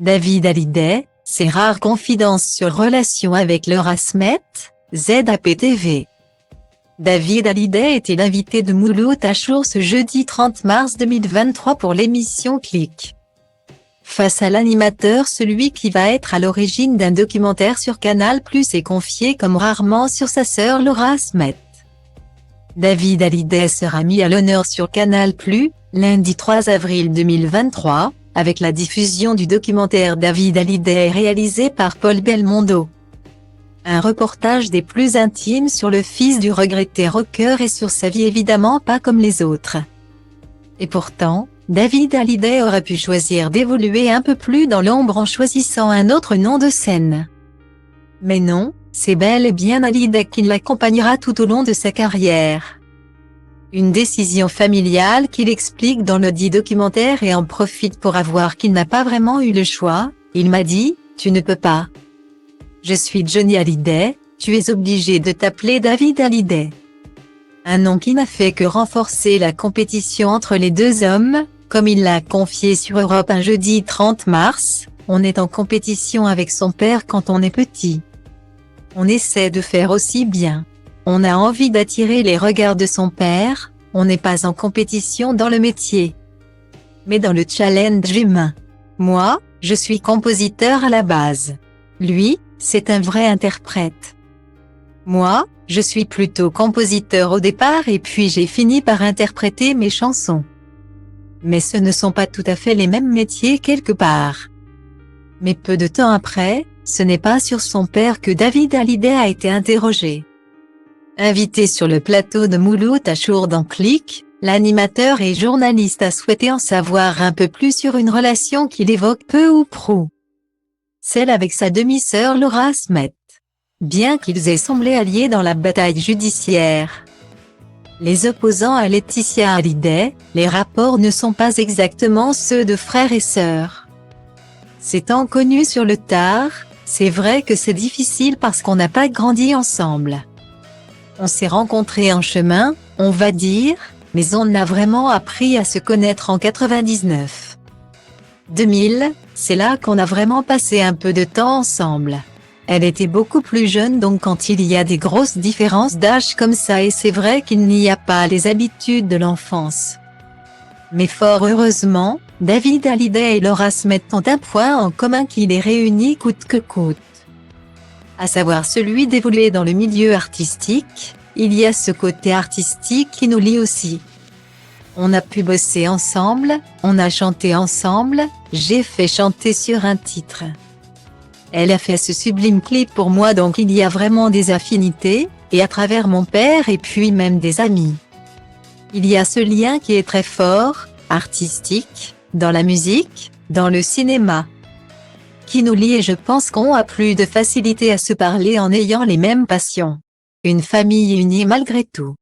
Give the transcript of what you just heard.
David Hallyday, ses rares confidences sur relation avec Laura Smet, ZAP-TV. David Hallyday était l'invité de Mouloud Achour ce jeudi 30 mars 2023 pour l'émission Click. Face à l'animateur, celui qui va être à l'origine d'un documentaire sur Canal+ est confié comme rarement sur sa sœur Laura Smet. David Hallyday sera mis à l'honneur sur Canal+, lundi 3 avril 2023, avec la diffusion du documentaire David Hallyday réalisé par Paul Belmondo. Un reportage des plus intimes sur le fils du regretté rocker et sur sa vie évidemment pas comme les autres. Et pourtant, David Hallyday aurait pu choisir d'évoluer un peu plus dans l'ombre en choisissant un autre nom de scène. Mais non, c'est bel et bien Hallyday qui l'accompagnera tout au long de sa carrière. Une décision familiale qu'il explique dans le dit documentaire et en profite pour avouer qu'il n'a pas vraiment eu le choix. Il m'a dit, tu ne peux pas. Je suis Johnny Hallyday, tu es obligé de t'appeler David Hallyday. Un nom qui n'a fait que renforcer la compétition entre les deux hommes, comme il l'a confié sur Europe un jeudi 30 mars, on est en compétition avec son père quand on est petit. On essaie de faire aussi bien. On a envie d'attirer les regards de son père, on n'est pas en compétition dans le métier, mais dans le challenge humain. Moi, je suis compositeur à la base. Lui, c'est un vrai interprète. Moi, je suis plutôt compositeur au départ et puis j'ai fini par interpréter mes chansons. Mais ce ne sont pas tout à fait les mêmes métiers quelque part. Mais peu de temps après, ce n'est pas sur son père que David Hallyday a été interrogé. Invité sur le plateau de Mouloud Achour dans Click, l'animateur et journaliste a souhaité en savoir un peu plus sur une relation qu'il évoque peu ou prou. Celle avec sa demi-sœur Laura Smet. Bien qu'ils aient semblé alliés dans la bataille judiciaire. Les opposants à Laetitia Hallyday, les rapports ne sont pas exactement ceux de frères et sœurs. S'étant connus sur le tard, c'est vrai que c'est difficile parce qu'on n'a pas grandi ensemble. On s'est rencontrés en chemin, on va dire, mais on a vraiment appris à se connaître en 99. 2000, c'est là qu'on a vraiment passé un peu de temps ensemble. Elle était beaucoup plus jeune donc quand il y a des grosses différences d'âge comme ça et c'est vrai qu'il n'y a pas les habitudes de l'enfance. Mais fort heureusement, David Hallyday et Laura Smet ont un point en commun qui les réunit coûte que coûte. À savoir celui d'évoluer dans le milieu artistique, il y a ce côté artistique qui nous lie aussi. On a pu bosser ensemble, on a chanté ensemble, j'ai fait chanter sur un titre. Elle a fait ce sublime clip pour moi donc il y a vraiment des affinités, et à travers mon père et puis même des amis. Il y a ce lien qui est très fort, artistique, dans la musique, dans le cinéma, qui nous lie et je pense qu'on a plus de facilité à se parler en ayant les mêmes passions. Une famille unie malgré tout.